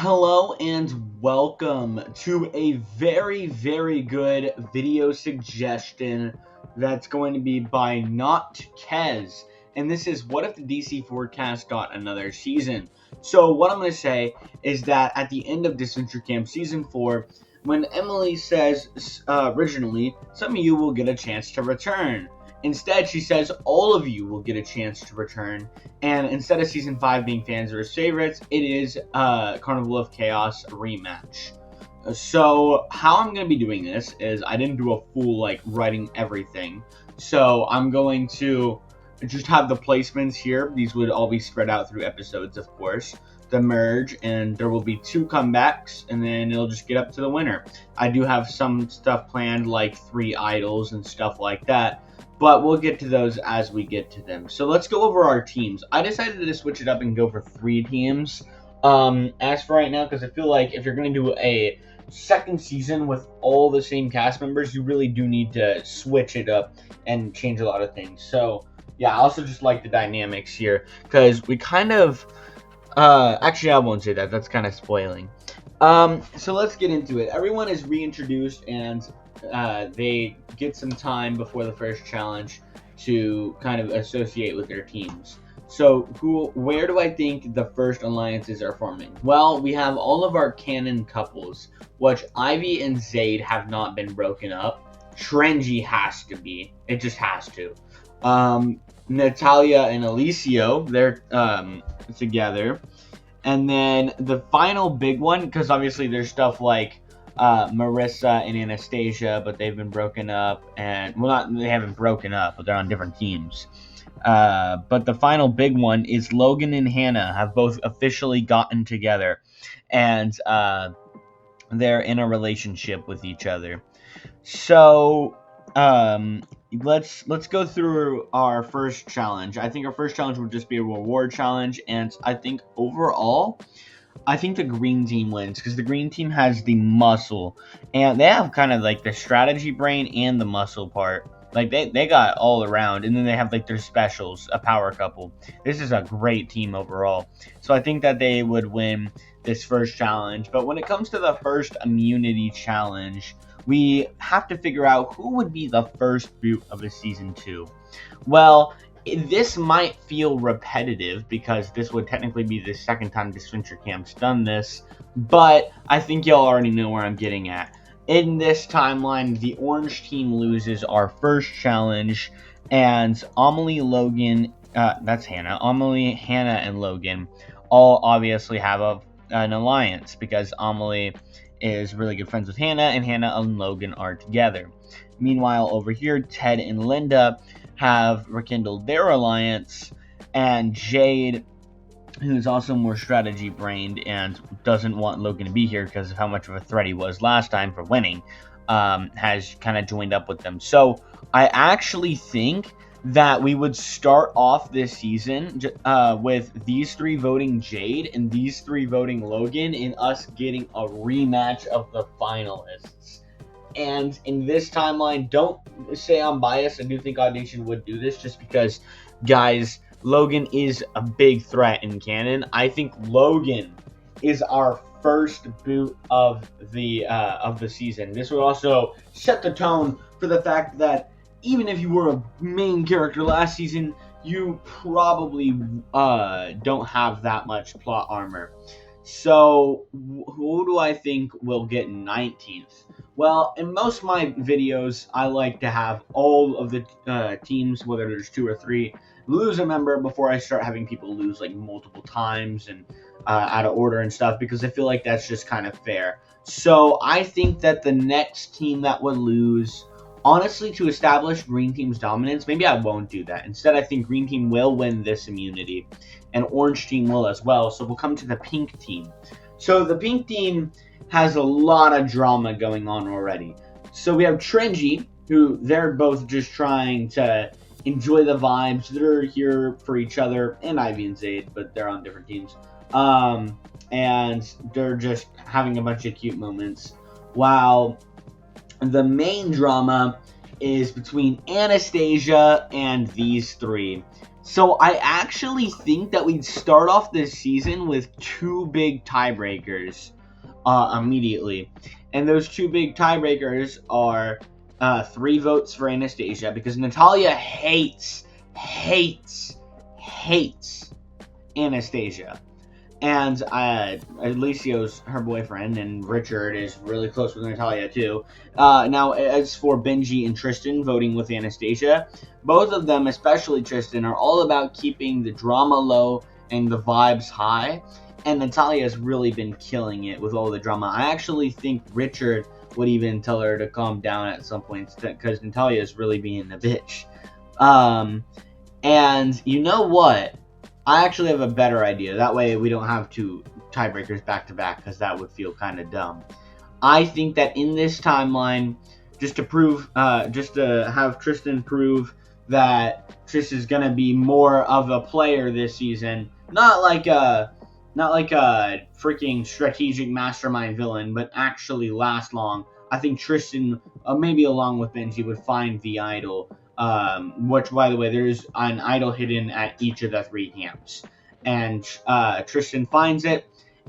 Hello and welcome to a very good video suggestion that's going to be by Not Kez. And this is what if the DC forecast got another season? So what I'm going to say is that at the end of Disventure Camp Season 4, when Emily says originally, some of you will get a chance to return. Instead, she says all of you will get a chance to return. And instead of Season 5 being fans versus favorites, it is Carnival of Chaos rematch. So how I'm going to be doing this is I didn't do a full, writing everything. So I'm going to just have the placements here. These would all be spread out through episodes, of course. The merge, and there will be 2 comebacks, and then it'll just get up to the winner. I do have some stuff planned, like 3 idols and stuff like that. But we'll get to those as we get to them. So let's go over our teams. I decided to switch it up and go for 3 teams. As for right now, because I feel like if you're going to do a second season with all the same cast members, you really do need to switch it up and change a lot of things. So, yeah, I also just like the dynamics here. Because we kind of... actually, I won't say that. That's kind of spoiling. So let's get into it. Everyone is reintroduced and... they get some time before the first challenge to kind of associate with their teams. So, where do I think the first alliances are forming? Well, we have all of our canon couples, which Ivy and Zayd have not been broken up. Trenji has to be. It just has to. Natalia and Alicio, they're together. And then the final big one, because obviously there's stuff like Marissa and Anastasia, but they've been broken up, and they haven't broken up, but they're on different teams. But the final big one is Logan and Hannah have both officially gotten together, and they're in a relationship with each other. So let's go through our first challenge. I think our first challenge would just be a reward challenge, and I think overall, I think the green team wins because the green team has the muscle, and they have kind of like the strategy brain and the muscle part. Like they got all around, and then they have like their specials, a power couple. This is a great team overall. So I think that they would win this first challenge. But when it comes to the first immunity challenge, we have to figure out who would be the first boot of the season 2. Well, this might feel repetitive because this would technically be the second time Disventure Camp's done this, but I think y'all already know where I'm getting at. In this timeline, the orange team loses our first challenge, and Amelie, Logan, that's Hannah. Amelie, Hannah, and Logan all obviously have an alliance because Amelie is really good friends with Hannah, and Hannah and Logan are together. Meanwhile, over here, Ted and Linda have rekindled their alliance, and Jade, who's also more strategy brained and doesn't want Logan to be here because of how much of a threat he was last time for winning, has kind of joined up with them. So I actually think that we would start off this season with these 3 voting Jade and these 3 voting Logan, and us getting a rematch of the finalists. And in this timeline, don't say I'm biased. I do think Audition would do this just because, guys, Logan is a big threat in canon. I think Logan is our first boot of the season. This would also set the tone for the fact that even if you were a main character last season, you probably don't have that much plot armor. So, who do I think will get 19th? Well, in most of my videos, I like to have all of the teams, whether there's 2 or 3, lose a member before I start having people lose like multiple times and out of order and stuff, because I feel like that's just kind of fair. So, I think that the next team that would lose, honestly, to establish green team's dominance, maybe I won't do that. Instead, I think green team will win this immunity, and orange team will as well. So we'll come to the pink team. So the pink team has a lot of drama going on already. So we have Trenji, who they're both just trying to enjoy the vibes. They're here for each other, and Ivy and Zayd, but they're on different teams. And they're just having a bunch of cute moments. While the main drama is between Anastasia and these 3. So I actually think that we'd start off this season with two big tiebreakers immediately. And those two big tiebreakers are 3 votes for Anastasia, because Natalia hates Anastasia. And Alicio's her boyfriend, and Richard is really close with Natalia too. Now, as for Benji and Tristan voting with Anastasia, both of them, especially Tristan, are all about keeping the drama low and the vibes high. And Natalia has really been killing it with all the drama. I actually think Richard would even tell her to calm down at some points, because Natalia is really being a bitch. And you know what? I actually have a better idea. That way we don't have 2 tiebreakers back to back, because that would feel kind of dumb. I think that in this timeline, just to have Tristan prove that Tristan's gonna be more of a player this season, not like a freaking strategic mastermind villain, but actually last long. I think Tristan, maybe along with Benji, would find the idol. Which, by the way, there's an idol hidden at each of the 3 camps. And Tristan finds it,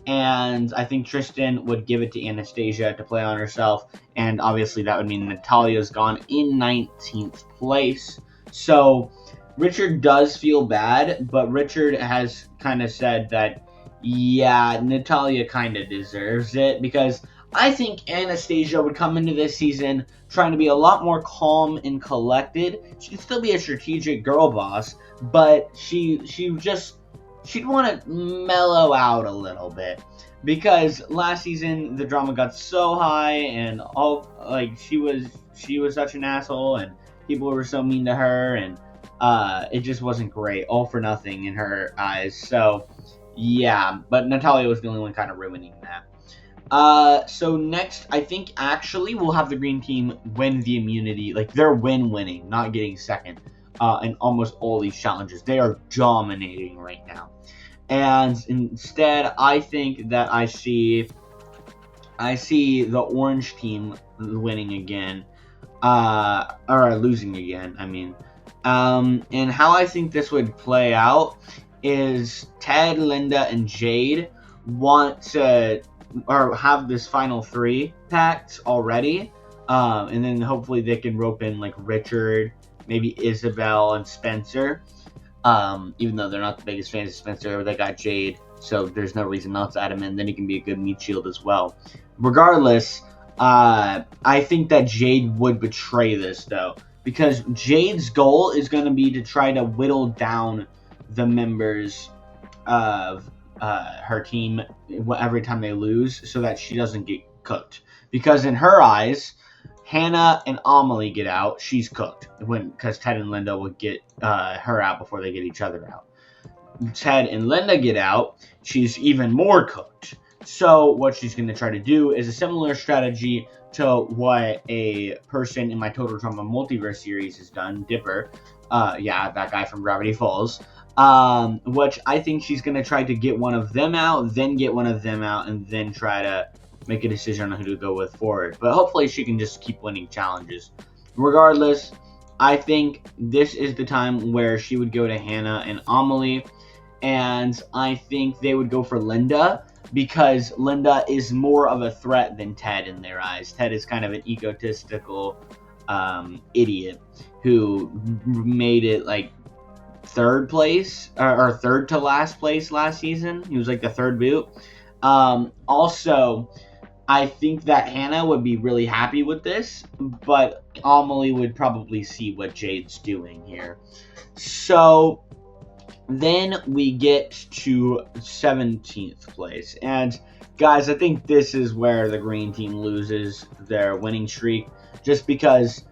and I think Tristan would give it to Anastasia to play on herself. And obviously that would mean Natalia's gone in 19th place. So Richard does feel bad, but Richard has kind of said that, yeah, Natalia kind of deserves it, because I think Anastasia would come into this season trying to be a lot more calm and collected. She'd still be a strategic girl boss, but she'd want to mellow out a little bit, because last season the drama got so high, and she was such an asshole, and people were so mean to her, and it just wasn't great. All for nothing in her eyes. So yeah, but Natalia was the only one kind of ruining that. So next, I think actually we'll have the green team win the immunity. Like, they're winning, not getting second, in almost all these challenges. They are dominating right now. And instead, I think that I see the orange team winning again, or losing again, I mean. And how I think this would play out is Ted, Linda, and Jade want to, or have this final 3 packed already, and then hopefully they can rope in like Richard, maybe Isabelle and Spencer, even though they're not the biggest fans of Spencer. They got Jade, so there's no reason not to add him in. Then he can be a good meat shield as well. Regardless, I think that Jade would betray this though, because Jade's goal is going to be to try to whittle down the members of her team every time they lose, so that she doesn't get cooked. Because in her eyes, Hannah and Amelie get out, she's cooked, because Ted and Linda would get her out before they get each other out. Ted and Linda get out, she's even more cooked. So what she's going to try to do is a similar strategy to what a person in my Total Drama Multiverse series has done, Dipper. Yeah, that guy from Gravity Falls. Which I think she's going to try to get one of them out, then get one of them out, and then try to make a decision on who to go with forward. But hopefully she can just keep winning challenges. Regardless, I think this is the time where she would go to Hannah and Amelie, and I think they would go for Linda, because Linda is more of a threat than Ted in their eyes. Ted is kind of an egotistical idiot who made it like 3rd place, or 3rd to last place last season. He was like the 3rd boot. Also, I think that Hannah would be really happy with this, but Amelie would probably see what Jade's doing here. So then we get to 17th place. And guys, I think this is where the green team loses their winning streak, just because,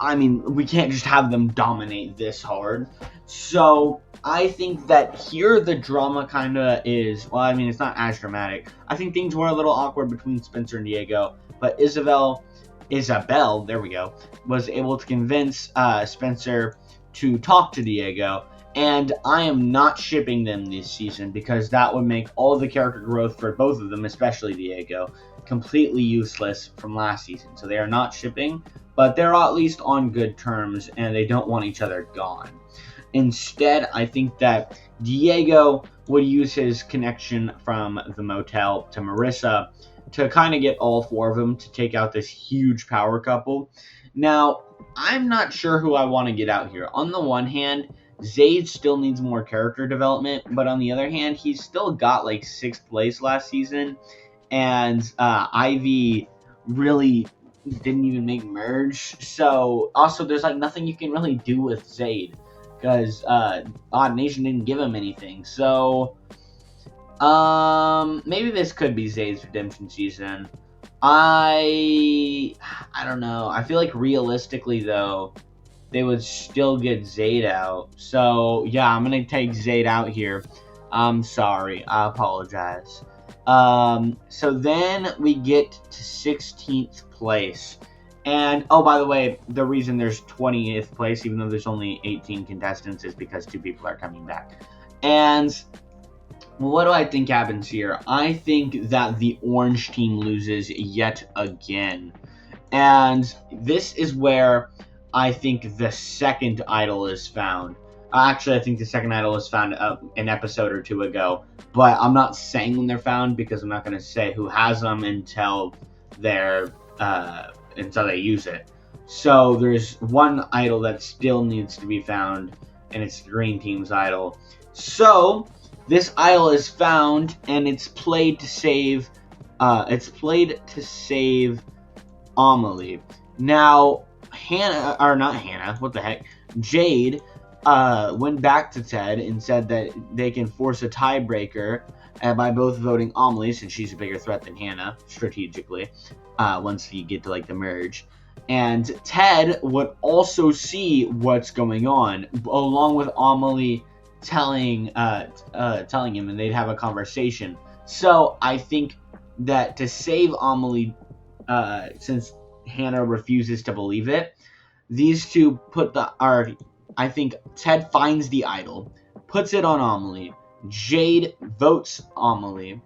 I mean, we can't just have them dominate this hard. So I think that here the drama kind of is, well, I mean, it's not as dramatic. I think things were a little awkward between Spencer and Diego, but Isabelle, there we go, was able to convince Spencer to talk to Diego. And I am not shipping them this season, because that would make all the character growth for both of them, especially Diego, completely useless from last season. So they are not shipping, but they're at least on good terms, and they don't want each other gone. Instead, I think that Diego would use his connection from the motel to Marissa to kind of get all four of them to take out this huge power couple. Now, I'm not sure who I want to get out here. On the one hand, Zayd still needs more character development, but on the other hand, he's still got like 6th place last season, and Ivy really didn't even make merge. So also, there's like nothing you can really do with Zayd because Odd Nation didn't give him anything. So maybe this could be Zayd's redemption season. I don't know. I feel like realistically though, they would still get Zayd out. So yeah, I'm gonna take Zayd out here. I'm sorry. I apologize. So then we get to 16th place. And, oh, by the way, the reason there's 20th place, even though there's only 18 contestants, is because 2 people are coming back. And what do I think happens here? I think that the orange team loses yet again. And this is where I think the second idol is found. Actually, I think the second idol was found an episode or 2 ago. But I'm not saying when they're found because I'm not going to say who has them until they're until they use it. So there's one idol that still needs to be found, and it's the green team's idol. So this idol is found, and it's played to save. Amelie. Now, Jade went back to Ted and said that they can force a tiebreaker by both voting Amelie, since she's a bigger threat than Hannah, strategically, once you get to, like, the merge. And Ted would also see what's going on, along with Amelie telling him, and they'd have a conversation. So I think that to save Amelie, since Hannah refuses to believe it, these two I think Ted finds the idol, puts it on Amelie, Jade votes Amelie,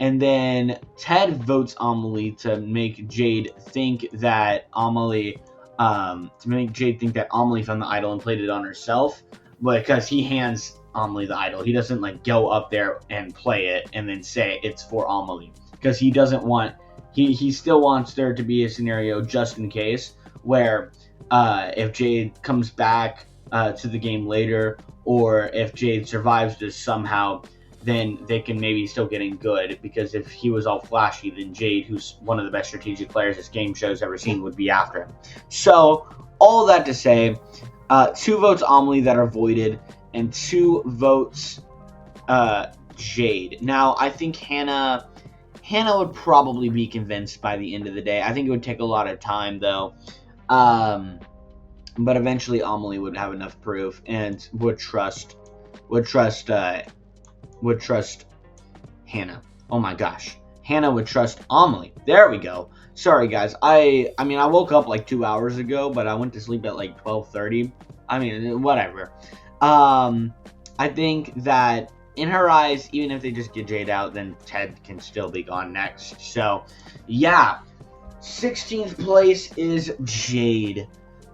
and then Ted votes Amelie to make Jade think that Amelie found the idol and played it on herself, because he hands Amelie the idol. He doesn't like go up there and play it and then say it's for Amelie, because he doesn't want, he still wants there to be a scenario just in case where if Jade comes back to the game later, or if Jade survives this somehow, then they can maybe still get in good, because if he was all flashy, then Jade, who's one of the best strategic players this game show's ever seen, would be after him. So, all that to say, 2 votes Amelie that are voided, and 2 votes Jade. Now, I think Hannah would probably be convinced by the end of the day. I think it would take a lot of time, though. But eventually Amelie would have enough proof and would trust Hannah. Oh my gosh. Hannah would trust Amelie. There we go. Sorry guys. I mean I woke up like 2 hours ago, but I went to sleep at like 12:30. I mean, whatever. I think that in her eyes, even if they just get Jade out, then Ted can still be gone next. So, yeah. 16th place is Jade.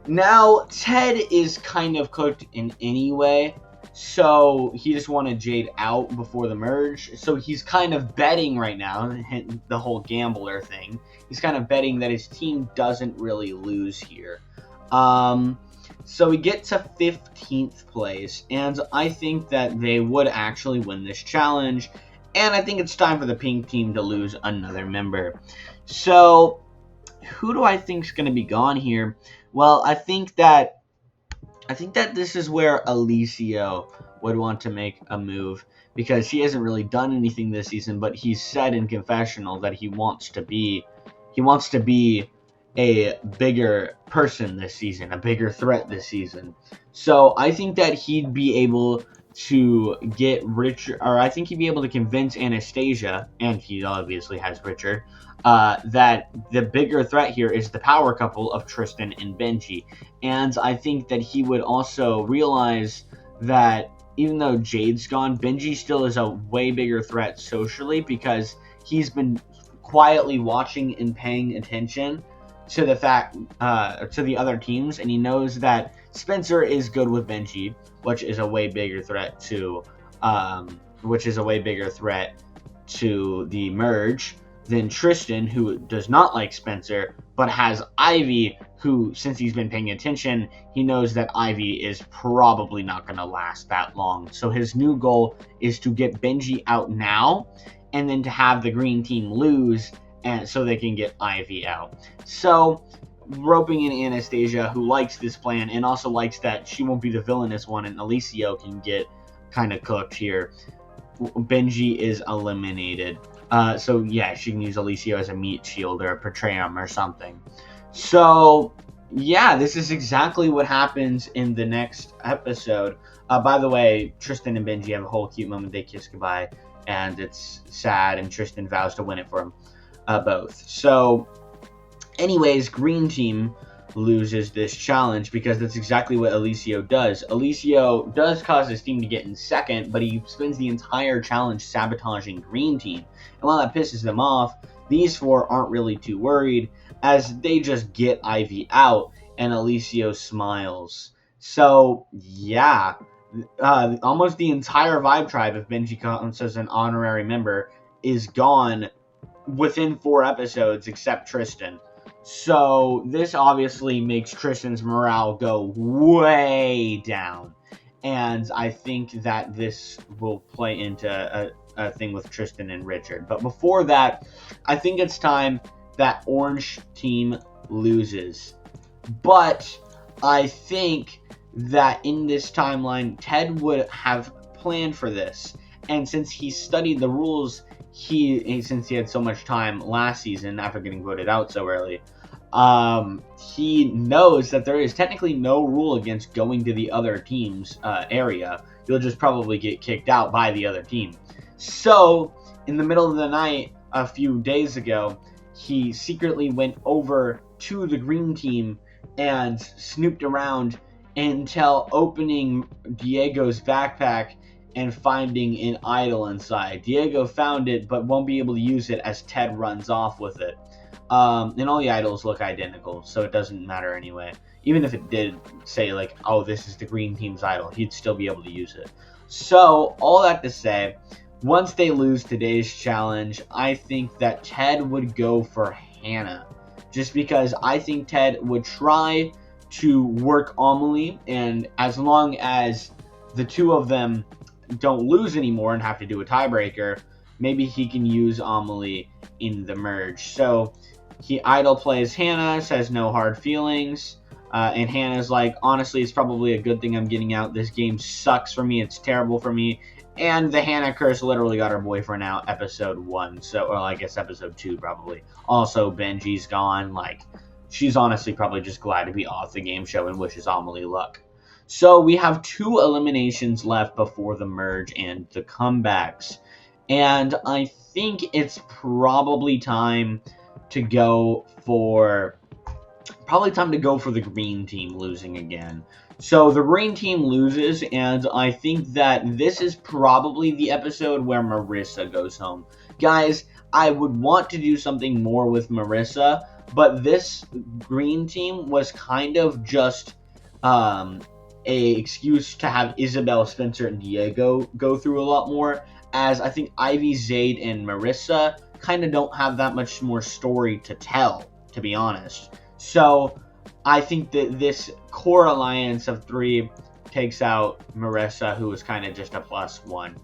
Now, Ted is kind of cooked in any way, so he just wanted Jade out before the merge. So he's kind of betting right now, the whole gambler thing. He's kind of betting that his team doesn't really lose here. So we get to 15th place, and I think that they would actually win this challenge, and I think it's time for the pink team to lose another member. So, who do I think is going to be gone here? Well, I think that this is where Alicio would want to make a move, because he hasn't really done anything this season, but he said in confessional that he wants to be a bigger person this season, a bigger threat this season. So I think that he'd be able to get Richard, or I think he'd be able to convince Anastasia, and he obviously has Richard, that the bigger threat here is the power couple of Tristan and Benji. And I think that he would also realize that even though Jade's gone, Benji still is a way bigger threat socially, because he's been quietly watching and paying attention to the other teams, and he knows that Spencer is good with Benji, which is a way bigger threat to the merge than Tristan, who does not like Spencer, but has Ivy, who, since he's been paying attention, he knows that Ivy is probably not going to last that long. So his new goal is to get Benji out now, and then to have the green team lose, and so they can get Ivy out. So roping in Anastasia, who likes this plan and also likes that she won't be the villainous one, and Alicio can get kind of cooked here. Benji is eliminated. So yeah, she can use Alicio as a meat shield or betray him or something. So yeah, this is exactly what happens in the next episode. By the way, Tristan and Benji have a whole cute moment. They kiss goodbye, and it's sad, and Tristan vows to win it for them both. So anyways, green team loses this challenge because that's exactly what Alicio does. Alicio does cause his team to get in second, but he spends the entire challenge sabotaging green team. And while that pisses them off, these four aren't really too worried, as they just get Ivy out, and Alicio smiles. So yeah, almost the entire Vibe Tribe, if Benji counts as an honorary member, is gone within 4 episodes, except Tristan. So this obviously makes Tristan's morale go way down, and I think that this will play into a thing with Tristan and Richard. But before that, I think it's time that Orange team loses. But I think that in this timeline, Ted would have planned for this, and since he studied the rules, since he had so much time last season after getting voted out so early, he knows that there is technically no rule against going to the other team's area. You'll just probably get kicked out by the other team. So, in the middle of the night, a few days ago, he secretly went over to the green team and snooped around until opening Diego's backpack and finding an idol inside. Diego found it, but won't be able to use it as Ted runs off with it. And all the idols look identical, so it doesn't matter anyway. Even if it did say, like, oh, this is the green team's idol, he'd still be able to use it. So, all that to say, once they lose today's challenge, I think that Ted would go for Hannah. Just because I think Ted would try to work Amelie, and as long as the two of them don't lose anymore and have to do a tiebreaker, maybe he can use Amelie in the merge. So he idol plays Hannah, says no hard feelings, and Hannah's like, honestly, it's probably a good thing I'm getting out. This game sucks for me. It's terrible for me. And the Hannah curse literally got her boyfriend out episode 1, or I guess episode 2 probably. Also, Benji's gone. Like, she's honestly probably just glad to be off the game show and wishes Amelie luck. So we have 2 eliminations left before the merge and the comebacks. And I think it's probably time to go for the green team losing again. So the green team loses, and I think that this is probably the episode where Marissa goes home. Guys, I would want to do something more with Marissa, but this green team was kind of just a excuse to have Isabelle, Spencer, and Diego go through a lot more, as I think Ivy, Zayd, and Marissa kind of don't have that much more story to tell, to be honest. So I think that this core alliance of 3 takes out Marissa, who is kind of just a +1,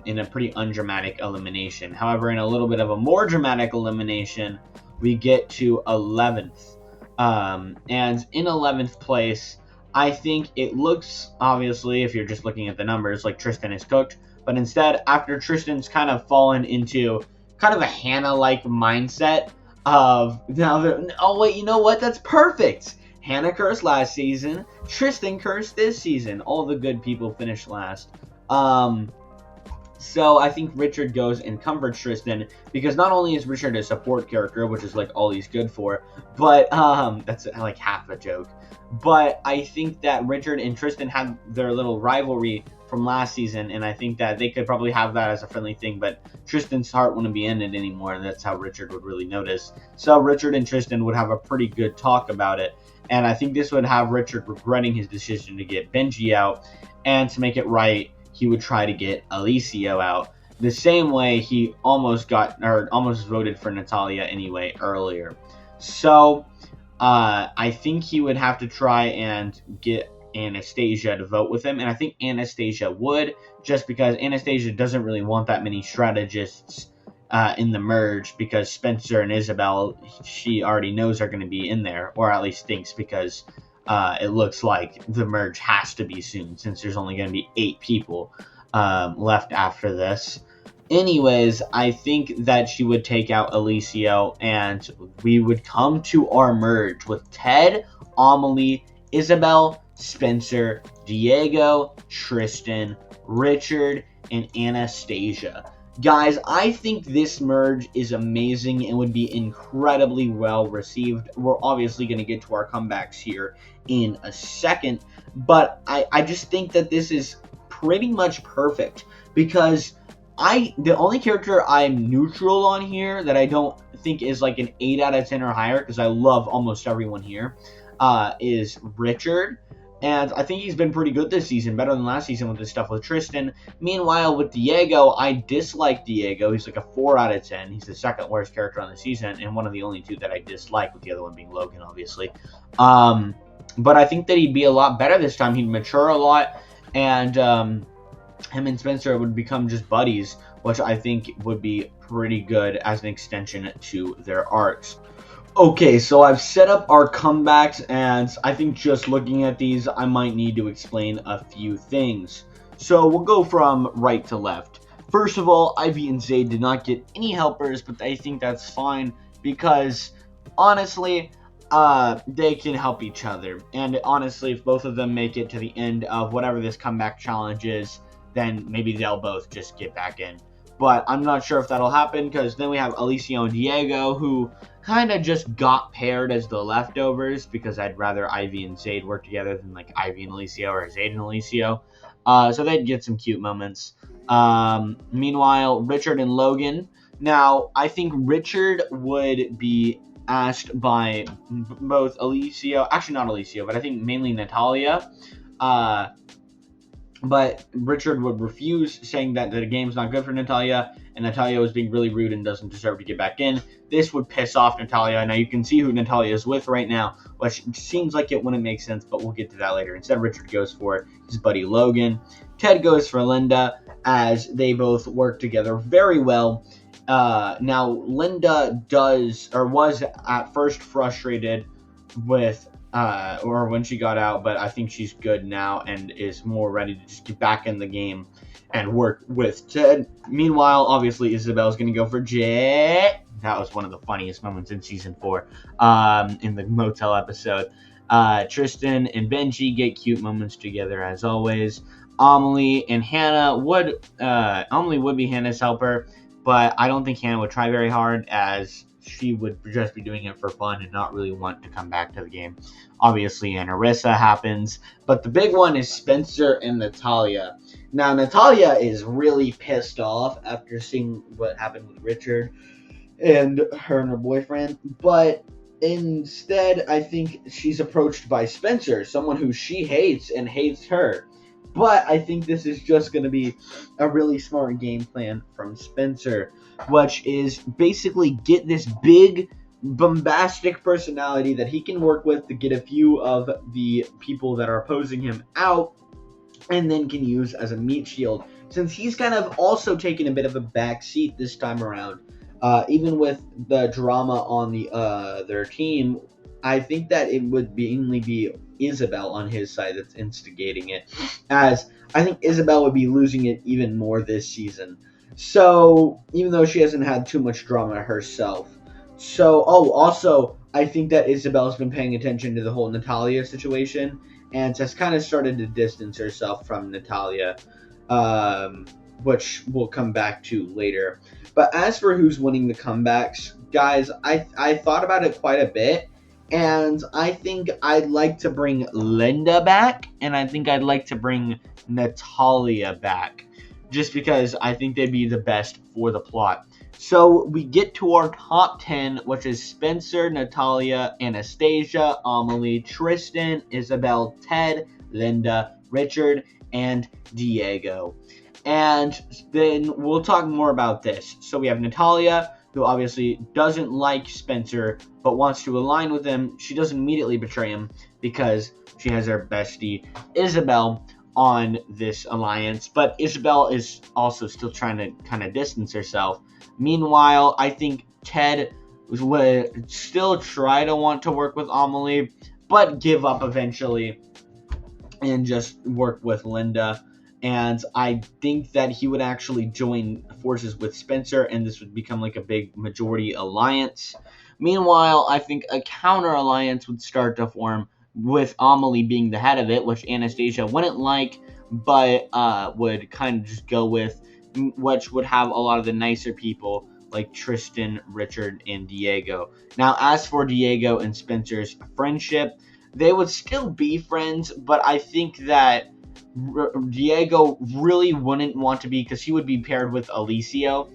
in a pretty undramatic elimination. However, in a little bit of a more dramatic elimination, we get to 11th. And in 11th place, I think it looks, obviously, if you're just looking at the numbers, like Tristan is cooked. But instead, after Tristan's kind of fallen into kind of a Hannah-like mindset of, oh wait, you know what? That's perfect! Hannah cursed last season. Tristan cursed this season. All the good people finished last. So I think Richard goes and comforts Tristan, because not only is Richard a support character, which is like all he's good for, but that's like half a joke. But I think that Richard and Tristan had their little rivalry from last season, and I think that they could probably have that as a friendly thing, but Tristan's heart wouldn't be in it anymore, and that's how Richard would really notice. So Richard and Tristan would have a pretty good talk about it, and I think this would have Richard regretting his decision to get Benji out, and to make it right, he would try to get Alicio out. The same way he almost voted for Natalia anyway earlier. So I think he would have to try and get Anastasia to vote with him, and I think Anastasia would, just because Anastasia doesn't really want that many strategists in the merge, because Spencer and Isabelle, she already knows are going to be in there, or at least thinks, because it looks like the merge has to be soon, since there's only going to be 8 people left after this. Anyways, I think that she would take out Alicio, and we would come to our merge with Ted, Amelie, Isabelle, Spencer, Diego, Tristan, Richard, and Anastasia. Guys, I think this merge is amazing and would be incredibly well received. We're obviously going to get to our comebacks here in a second, but I just think that this is pretty much perfect, because the only character I'm neutral on here that I don't think is like an 8 out of 10 or higher, because I love almost everyone here, is Richard. And I think he's been pretty good this season, better than last season with this stuff with Tristan. Meanwhile, with Diego, I dislike Diego. He's like a 4 out of 10. He's the second worst character on the season, and one of the only 2 that I dislike, with the other one being Logan, obviously. But I think that he'd be a lot better this time. He'd mature a lot, and him and Spencer would become just buddies, which I think would be pretty good as an extension to their arcs. Okay, so I've set up our comebacks, and I think just looking at these, I might need to explain a few things. So we'll go from right to left. First of all, Ivy and Zayd did not get any helpers, but I think that's fine, because honestly, they can help each other. And honestly, if both of them make it to the end of whatever this comeback challenge is, then maybe they'll both just get back in. But I'm not sure if that'll happen, because then we have Alicio and Diego, who kind of just got paired as the leftovers, because I'd rather Ivy and Zayd work together than like Ivy and Alicio or Zayd and Alicio. So they'd get some cute moments. Meanwhile, Richard and Logan. Now, I think Richard would be asked by both Alicio, actually not Alicio, but I think mainly Natalia. But Richard would refuse, saying that the game's not good for Natalia, and Natalia was being really rude and doesn't deserve to get back in. This would piss off Natalia. Now you can see who Natalia is with right now, which seems like it wouldn't make sense, but we'll get to that later. Instead, Richard goes for his buddy Logan. Ted goes for Linda, as they both work together very well. Now, Linda was at first frustrated with or when she got out, but I think she's good now and is more ready to just get back in the game and work with Ted. Meanwhile, obviously, Isabelle's going to go for Jet. That was one of the funniest moments in Season 4 in the motel episode. Tristan and Benji get cute moments together, as always. Amelie and Hannah Amelie would be Hannah's helper, but I don't think Hannah would try very hard, as she would just be doing it for fun and not really want to come back to the game. Obviously, Anarissa happens, but the big one is Spencer and Natalia. Now, Natalia is really pissed off after seeing what happened with Richard and her boyfriend, but instead, I think she's approached by Spencer, someone who she hates and hates her. But I think this is just going to be a really smart game plan from Spencer, which is basically get this big, bombastic personality that he can work with to get a few of the people that are opposing him out, and then can use as a meat shield, since he's kind of also taken a bit of a back seat this time around. Even with the drama on their team, I think that it would mainly be Isabelle on his side that's instigating it, as I think Isabelle would be losing it even more this season. So, even though she hasn't had too much drama herself. So, also, I think that Isabelle's been paying attention to the whole Natalia situation, and has kind of started to distance herself from Natalia, which we'll come back to later. But as for who's winning the comebacks, guys, I thought about it quite a bit, And I think I'd like to bring Linda back, and I think I'd like to bring Natalia back, just because I think they'd be the best for the plot. So we get to our top 10, which is Spencer, Natalia, Anastasia, Amelie, Tristan, Isabelle, Ted, Linda, Richard, and Diego. And then we'll talk more about this. So we have Natalia, who obviously doesn't like Spencer, but wants to align with him. She doesn't immediately betray him because she has her bestie, Isabelle, on this alliance. But Isabelle is also still trying to kind of distance herself. Meanwhile, I think Ted would still try to want to work with Amelie, but give up eventually and just work with Linda. And I think that he would actually join forces with Spencer, and this would become like a big majority alliance. Meanwhile, I think a counter alliance would start to form with Amelie being the head of it, which Anastasia wouldn't like, but would kind of just go with, which would have a lot of the nicer people like Tristan, Richard, and Diego. Now, as for Diego and Spencer's friendship, they would still be friends, but I think that Diego really wouldn't want to be, because he would be paired with Alicio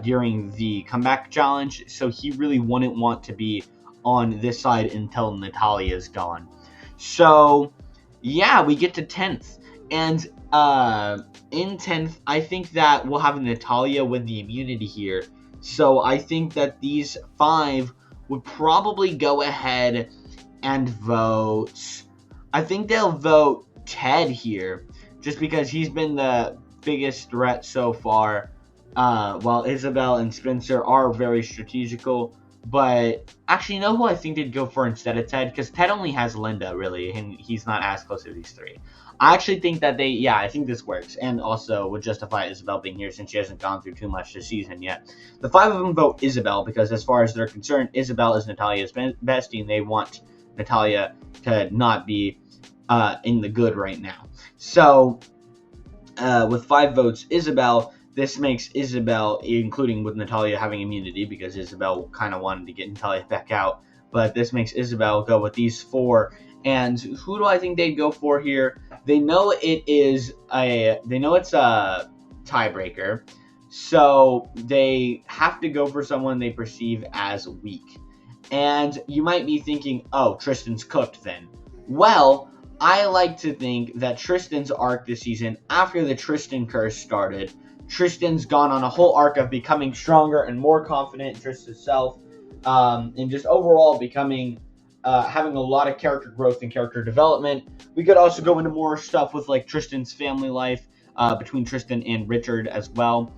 during the comeback challenge, so he really wouldn't want to be on this side until Natalia is gone. So yeah, we get to 10th, and in 10th, I think that we'll have Natalia win the immunity here. So I think that these 5 would probably go ahead and vote. I think they'll vote Ted here, just because he's been the biggest threat so far, while Isabelle and Spencer are very strategical. But actually, you know who I think they'd go for instead of Ted? Because Ted only has Linda, really, and he's not as close to these 3. I actually think that I think this works, and also would justify Isabelle being here since she hasn't gone through too much this season yet. The 5 of them vote Isabelle, because as far as they're concerned, Isabelle is Natalia's bestie, and they want Natalia to not be in the good right now. So, with 5 votes, Isabelle, this makes Isabelle, including with Natalia having immunity, because Isabelle kind of wanted to get Natalia back out, but this makes Isabelle go with these 4. And who do I think they'd go for here? They know it's a tiebreaker, so they have to go for someone they perceive as weak. And you might be thinking, oh, Tristan's cooked then. Well, I like to think that Tristan's arc this season, after the Tristan curse started, Tristan's gone on a whole arc of becoming stronger and more confident in Tristan's self, and just overall becoming, having a lot of character growth and character development. We could also go into more stuff with like Tristan's family life, between Tristan and Richard as well.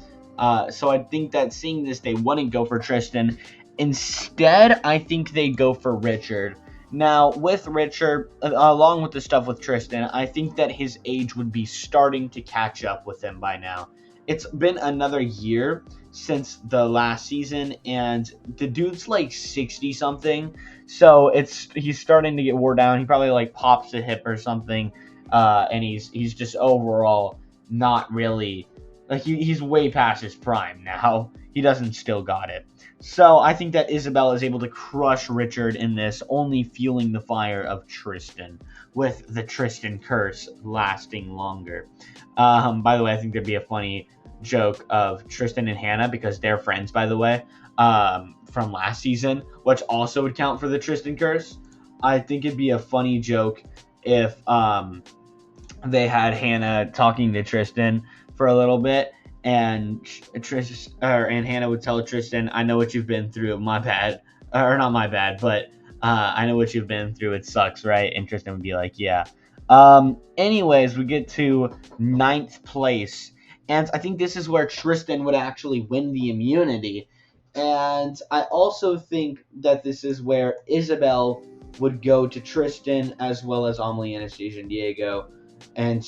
So I think that seeing this, they wouldn't go for Tristan. Instead, I think they go for Richard. Now, with Richard, along with the stuff with Tristan, I think that his age would be starting to catch up with him by now. It's been another year since the last season, and the dude's like 60-something, so he's starting to get wore down. He probably like pops a hip or something, and he's just overall not really, like, he's way past his prime now. He doesn't still got it. So I think that Isabelle is able to crush Richard in this, only fueling the fire of Tristan, with the Tristan curse lasting longer. By the way, I think there'd be a funny joke of Tristan and Hannah, because they're friends, by the way, from last season, which also would count for the Tristan curse. I think it'd be a funny joke if they had Hannah talking to Tristan for a little bit, and Hannah would tell Tristan, "I know what you've been through. My bad, or not my bad, but I know what you've been through. It sucks, right?" And Tristan would be like, "Yeah." Anyways, we get to 9th place, and I think this is where Tristan would actually win the immunity. And I also think that this is where Isabelle would go to Tristan, as well as Amelie, Anastasia, and Diego, and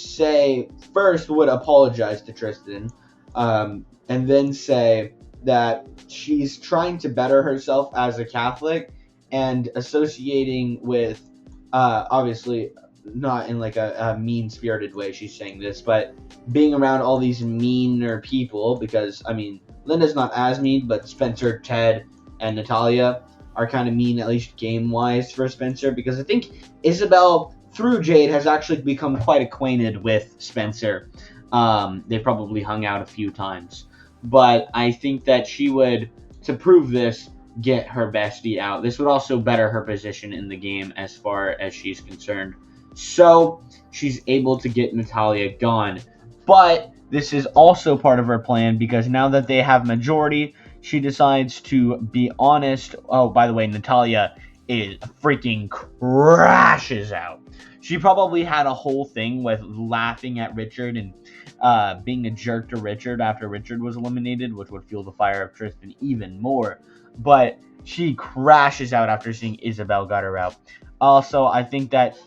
would apologize to Tristan, and then say that she's trying to better herself as a Catholic, and associating with, obviously not in like a mean-spirited way she's saying this, but being around all these meaner people, because, I mean, Linda's not as mean, but Spencer, Ted, and Natalia are kind of mean, at least game-wise, for Spencer, because I think Isabelle, through Jade, has actually become quite acquainted with Spencer. They probably hung out a few times. But I think that she would, to prove this, get her bestie out. This would also better her position in the game as far as she's concerned. So she's able to get Natalia gone. But this is also part of her plan, because now that they have majority, she decides to be honest. Oh, by the way, Natalia is freaking crashes out. She probably had a whole thing with laughing at Richard and being a jerk to Richard after Richard was eliminated, which would fuel the fire of Tristan even more. But she crashes out after seeing Isabelle got her out. Also, I think that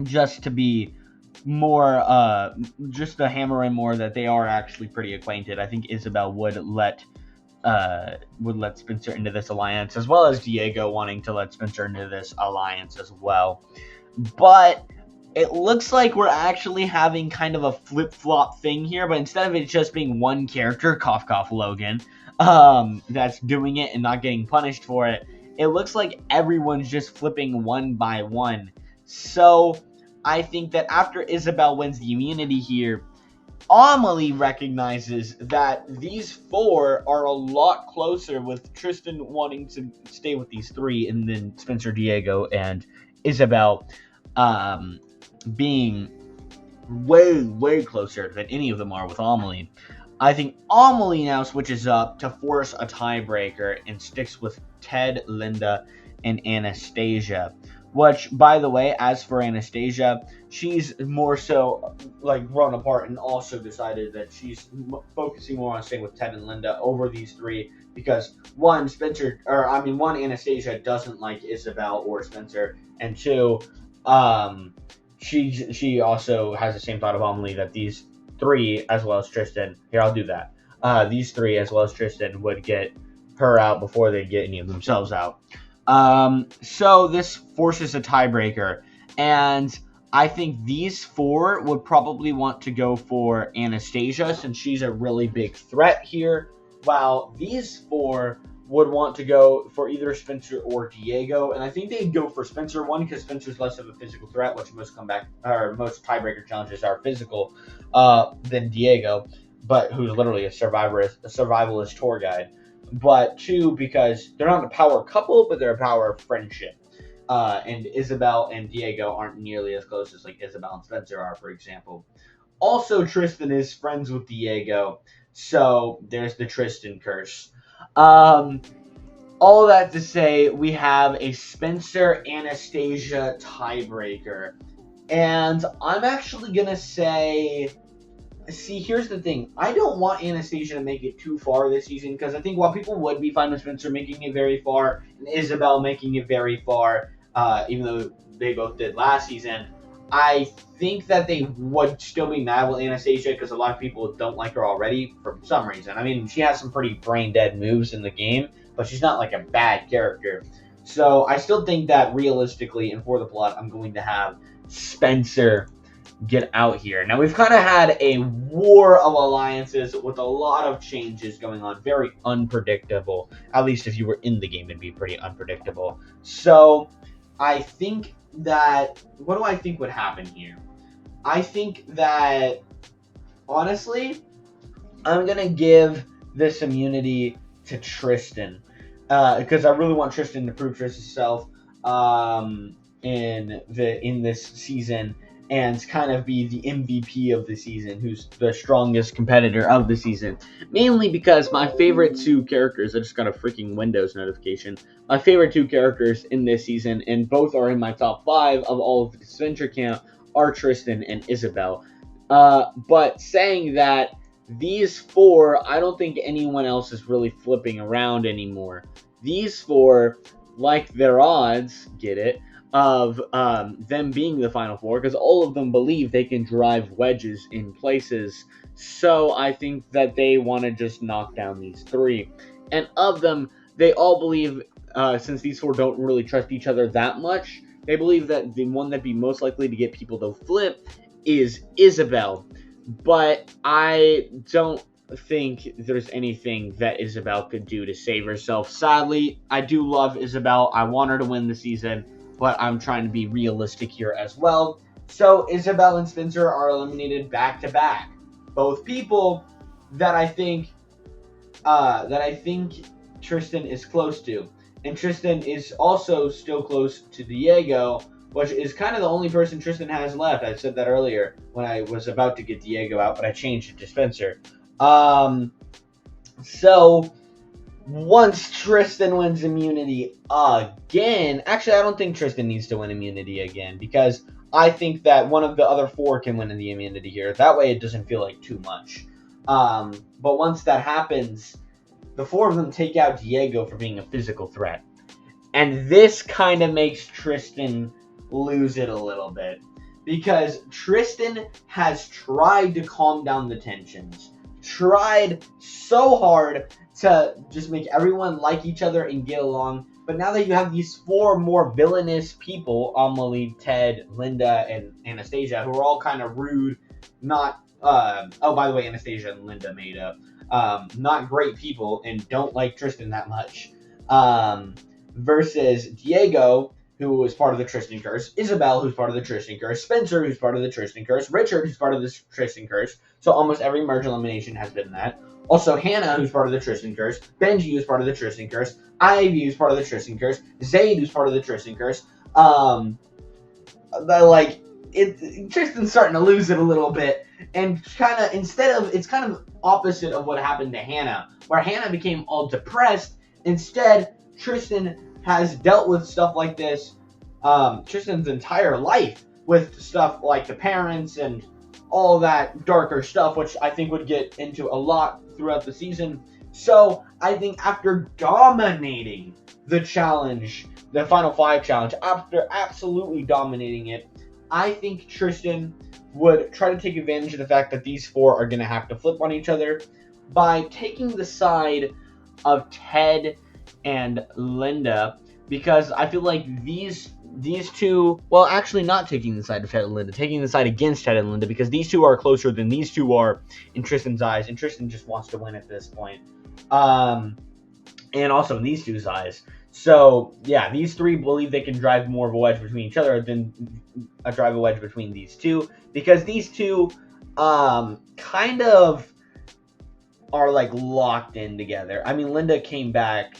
just to be more, just to hammer in more that they are actually pretty acquainted, I think Isabelle would let Spencer into this alliance, as well as Diego wanting to let Spencer into this alliance as well. But it looks like we're actually having kind of a flip-flop thing here, but instead of it just being one character, cough cough Logan, that's doing it and not getting punished for it, it looks like everyone's just flipping one by one. So I think that after Isabelle wins the immunity here, Amelie recognizes that these four are a lot closer, with Tristan wanting to stay with these three, and then Spencer, Diego, and Isabelle being way closer than any of them are with Amelie. I think Amelie now switches up to force a tiebreaker and sticks with Ted, Linda, and Anastasia. Which, by the way, as for Anastasia, she's more so like grown apart and also decided that she's focusing more on staying with Ted and Linda over these three, because one, Anastasia doesn't like Isabelle or Spencer, and two, she also has the same thought of Amelie, that these three, as well as Tristan, these three, as well as Tristan, would get her out before they get any of themselves out. So this forces a tiebreaker, and I think these four would probably want to go for Anastasia, since she's a really big threat here, while these four would want to go for either Spencer or Diego, and I think they'd go for Spencer, one, because Spencer's less of a physical threat, which most tiebreaker challenges are physical, than Diego, but who's literally a survivalist tour guide. But two, because they're not a power couple, but they're a power friendship. And Isabelle and Diego aren't nearly as close as like Isabelle and Spencer are, for example. Also, Tristan is friends with Diego, so there's the Tristan curse. All that to say, we have a Spencer-Anastasia tiebreaker. And I'm actually going to say... See, here's the thing. I don't want Anastasia to make it too far this season, because I think while people would be fine with Spencer making it very far and Isabelle making it very far, even though they both did last season, I think that they would still be mad with Anastasia, because a lot of people don't like her already for some reason. I mean, she has some pretty brain-dead moves in the game, but she's not like a bad character. So I still think that realistically and for the plot, I'm going to have Spencer get out here. Now, we've kind of had a war of alliances with a lot of changes going on. Very unpredictable. At least if you were in the game, it'd be pretty unpredictable. So, I think that... What do I think would happen here? I think that, honestly, I'm going to give this immunity to Tristan. Because I really want Tristan to prove himself in this season, and kind of be the MVP of the season, who's the strongest competitor of the season. Mainly because my favorite two characters, I just got a freaking Windows notification, my favorite two characters in this season, and both are in my top 5 of all of the Disventure camp, are Tristan and Isabelle. But saying that, these four, I don't think anyone else is really flipping around anymore. These four, like their odds, get it, of them being the Final Four, because all of them believe they can drive wedges in places. So I think that they want to just knock down these three. And of them, they all believe, since these four don't really trust each other that much, they believe that the one that'd be most likely to get people to flip is Isabelle. But I don't think there's anything that Isabelle could do to save herself. Sadly, I do love Isabelle. I want her to win the season, but I'm trying to be realistic here as well. So Isabelle and Spencer are eliminated back to back. Both people that I think Tristan is close to. And Tristan is also still close to Diego, which is kind of the only person Tristan has left. I said that earlier when I was about to get Diego out, but I changed it to Spencer. So once Tristan wins immunity again, actually, I don't think Tristan needs to win immunity again because I think that one of the other four can win in the immunity here. That way, it doesn't feel like too much. But once that happens, the four of them take out Diego for being a physical threat. And this kind of makes Tristan lose it a little bit. Because Tristan has tried to calm down the tensions. Tried so hard to just make everyone like each other and get along. But now that you have these four more villainous people, Amelie, Ted, Linda, and Anastasia, who are all kind of rude, not oh, by the way, Anastasia and Linda made up. Not great people and don't like Tristan that much. Versus Diego, who is part of the Tristan curse, Isabelle, who's part of the Tristan curse, Spencer, who's part of the Tristan curse, Richard, who's part of the Tristan curse. So almost every merge elimination has been that. Also, Hannah, who's part of the Tristan curse, Benji, who's part of the Tristan curse, Ivy, who's part of the Tristan curse, Zayd, who's part of the Tristan curse. Tristan's starting to lose it a little bit, and it's kind of opposite of what happened to Hannah, where Hannah became all depressed. Instead, Tristan has dealt with stuff like this, Tristan's entire life, with stuff like the parents and all that darker stuff, which I think would get into a lot throughout the season. So I think after dominating the challenge, the Final Five challenge, after absolutely dominating it, I think Tristan would try to take advantage of the fact that these four are going to have to flip on each other by taking the side of Ted and Linda, because I feel like these two, well, actually not taking the side of Ted and Linda, taking the side against Ted and Linda, because these two are closer than these two are in Tristan's eyes, and Tristan just wants to win at this point. And also in these two's eyes. So, yeah, these three believe they can drive more of a wedge between each other than drive a wedge between these two, because these two kind of are like locked in together. I mean, Linda came back.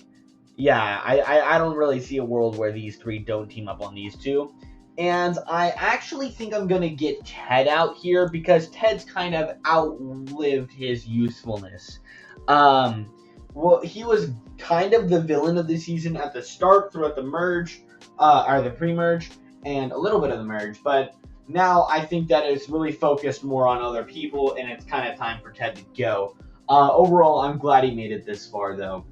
Yeah, I don't really see a world where these three don't team up on these two. And I actually think I'm going to get Ted out here because Ted's kind of outlived his usefulness. Well, he was kind of the villain of the season at the start, throughout the merge, or the pre-merge, and a little bit of the merge. But now I think that it's really focused more on other people, and it's kind of time for Ted to go. Overall, I'm glad he made it this far, though.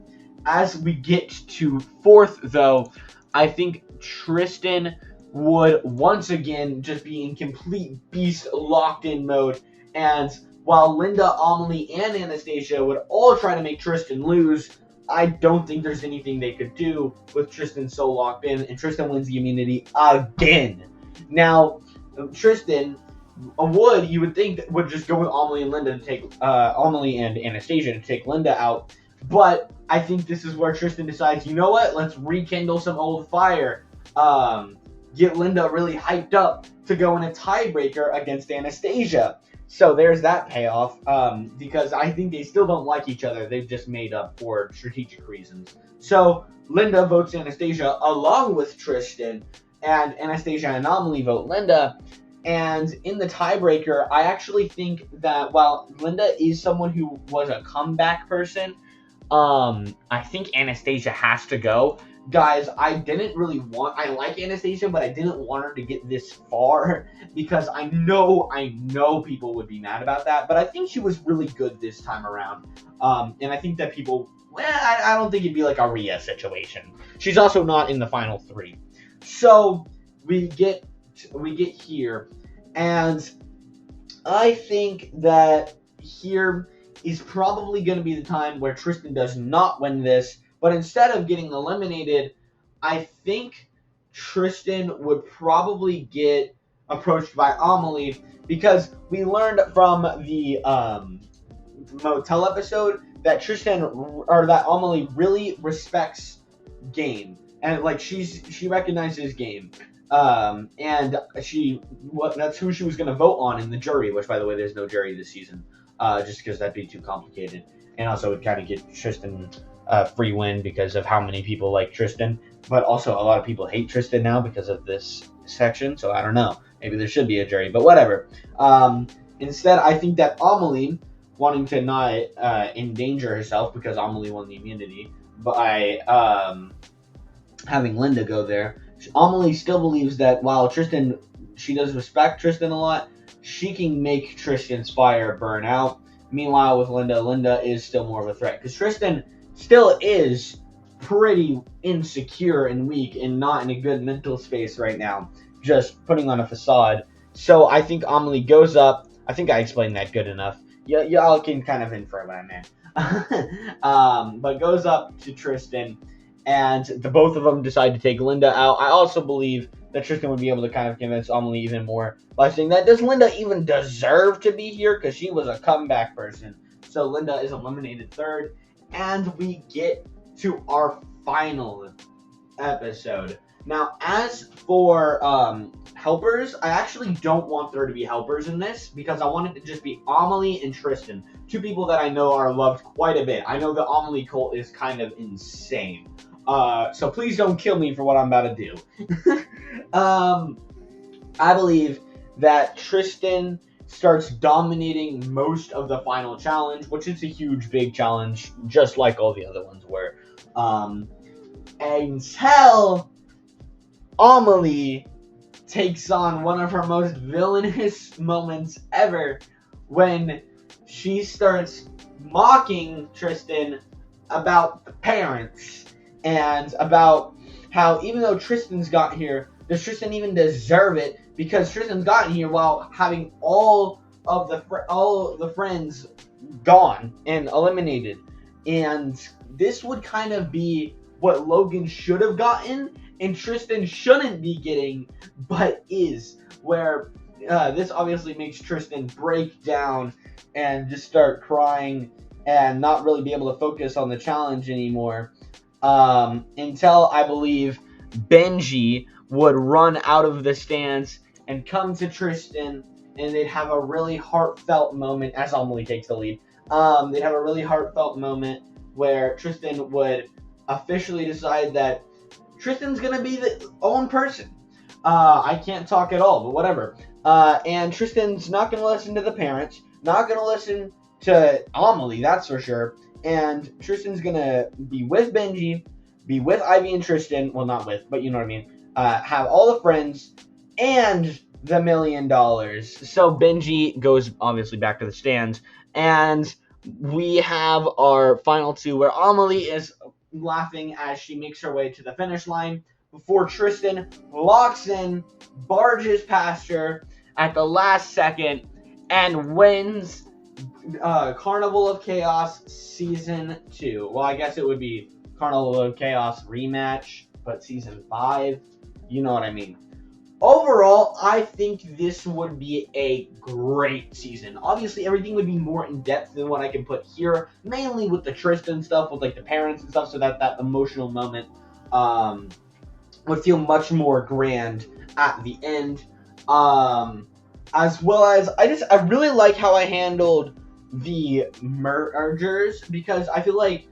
As we get to fourth, though, I think Tristan would once again just be in complete beast locked-in mode, and while Linda, Amelie, and Anastasia would all try to make Tristan lose, I don't think there's anything they could do with Tristan so locked in, and Tristan wins the immunity again. Now, Tristan you would think would just go with Amelie and Linda to take Amelie and Anastasia to take Linda out, but I think this is where Tristan decides, you know what, let's rekindle some old fire, get Linda really hyped up to go in a tiebreaker against Anastasia. So there's that payoff, because I think they still don't like each other. They've just made up for strategic reasons. So Linda votes Anastasia along with Tristan, and Anastasia and Amelie vote Linda. And in the tiebreaker, I actually think that while Linda is someone who was a comeback person, I think Anastasia has to go. Guys, I like Anastasia, but I didn't want her to get this far because I know people would be mad about that, but I think she was really good this time around. And I think that people, I don't think it'd be like a Rhea situation. She's also not in the final three. So we get here, and I think that here is probably going to be the time where Tristan does not win this. But instead of getting eliminated, I think Tristan would probably get approached by Amelie, because we learned from the motel episode that that Amelie really respects game, and like she recognizes game, and that's who she was gonna vote on in the jury. Which, by the way, there's no jury this season, just because that'd be too complicated, and also it would kind of get Tristan free win because of how many people like Tristan, but also a lot of people hate Tristan now because of this section. So I don't know. Maybe there should be a jury, but whatever. Instead, I think that Amelie, wanting to not endanger herself because Amelie won the immunity by having Linda go there, Amelie still believes that while she does respect Tristan a lot, she can make Tristan's fire burn out. Meanwhile, with Linda is still more of a threat because Tristan still is pretty insecure and weak and not in a good mental space right now, just putting on a facade. So I think Amelie goes up. I think I explained that good enough. Y'all can kind of infer what I meant. But goes up to Tristan, and the both of them decide to take Linda out. I also believe that Tristan would be able to kind of convince Amelie even more by saying that, does Linda even deserve to be here? Because she was a comeback person. So Linda is eliminated third, and we get to our final episode. Now, as for helpers, I actually don't want there to be helpers in this because I want it to just be Amelie and Tristan, two people that I know are loved quite a bit. I know the Amelie cult is kind of insane. So please don't kill me for what I'm about to do. I believe that Tristan starts dominating most of the final challenge, which is a huge, big challenge, just like all the other ones were. Until Amelie takes on one of her most villainous moments ever when she starts mocking Tristan about the parents and about how even though Tristan's got here, does Tristan even deserve it? Because Tristan's gotten here while having all of the friends gone and eliminated, and this would kind of be what Logan should have gotten, and Tristan shouldn't be getting, but is. Where this obviously makes Tristan break down and just start crying and not really be able to focus on the challenge anymore. Until I believe Benji would run out of the stands and come to Tristan, and they'd have a really heartfelt moment as Amelie takes the lead. They'd have a really heartfelt moment where Tristan would officially decide that Tristan's gonna be the own person. I can't talk at all, but whatever. And Tristan's not gonna listen to the parents, not gonna listen to Amelie, that's for sure. And Tristan's gonna be with Benji, be with Ivy and Tristan. Well, not with, but you know what I mean. Have all the friends and the $1 million. So Benji goes obviously back to the stands, and we have our final two where Amelie is laughing as she makes her way to the finish line before Tristan locks in, barges past her at the last second, and wins Carnival of Chaos Season 2. Well, I guess it would be Carnival of Chaos Rematch, but Season 5. You know what I mean. Overall, I think this would be a great season. Obviously, everything would be more in-depth than what I can put here, mainly with the Tristan stuff, with like the parents and stuff, so that emotional moment would feel much more grand at the end. As well as, I really like how I handled the mergers, because I feel like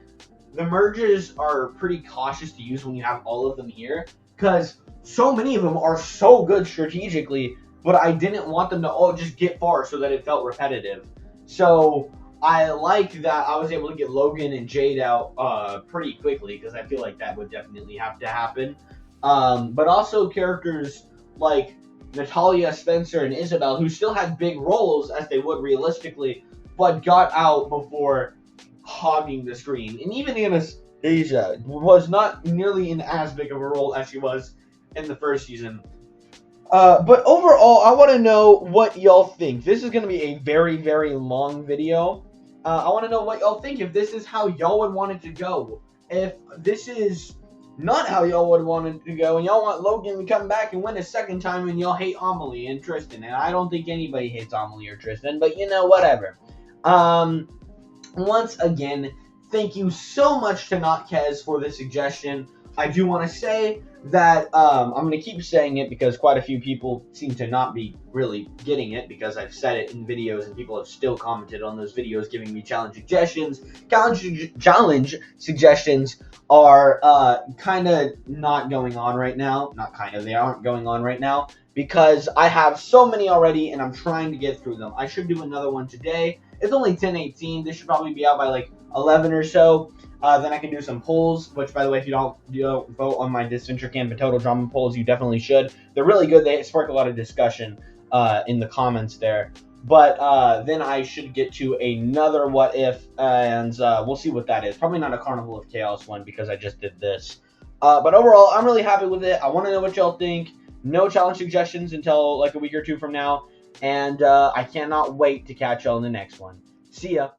the mergers are pretty cautious to use when you have all of them here, because so many of them are so good strategically, but I didn't want them to all just get far so that it felt repetitive. So I like that I was able to get Logan and Jade out pretty quickly, because I feel like that would definitely have to happen. But also characters like Natalia, Spencer, and Isabelle, who still had big roles as they would realistically, but got out before hogging the screen. And even Anastasia was not nearly in as big of a role as she was in the first season. But overall, I want to know what y'all think. This is going to be a very, very long video. I want to know what y'all think, if this is how y'all would want it to go. If this is not how y'all would want it to go, and y'all want Logan to come back and win a second time, and y'all hate Amelie and Tristan. And I don't think anybody hates Amelie or Tristan, but you know, whatever. once again, thank you so much to Notkez for the suggestion. I do want to say that I'm going to keep saying it because quite a few people seem to not be really getting it because I've said it in videos and people have still commented on those videos giving me challenge suggestions. Challenge suggestions are kind of not going on right now. Not kind of, they aren't going on right now because I have so many already and I'm trying to get through them. I should do another one today. It's only 10:18. This should probably be out by like 11 or so. Then I can do some polls, which, by the way, if you don't vote on my Disventure Camp and Total Drama polls, you definitely should. They're really good. They spark a lot of discussion in the comments there. But then I should get to another what if, and we'll see what that is. Probably not a Carnival of Chaos one because I just did this. But overall, I'm really happy with it. I want to know what y'all think. No challenge suggestions until like a week or two from now. And I cannot wait to catch y'all in the next one. See ya.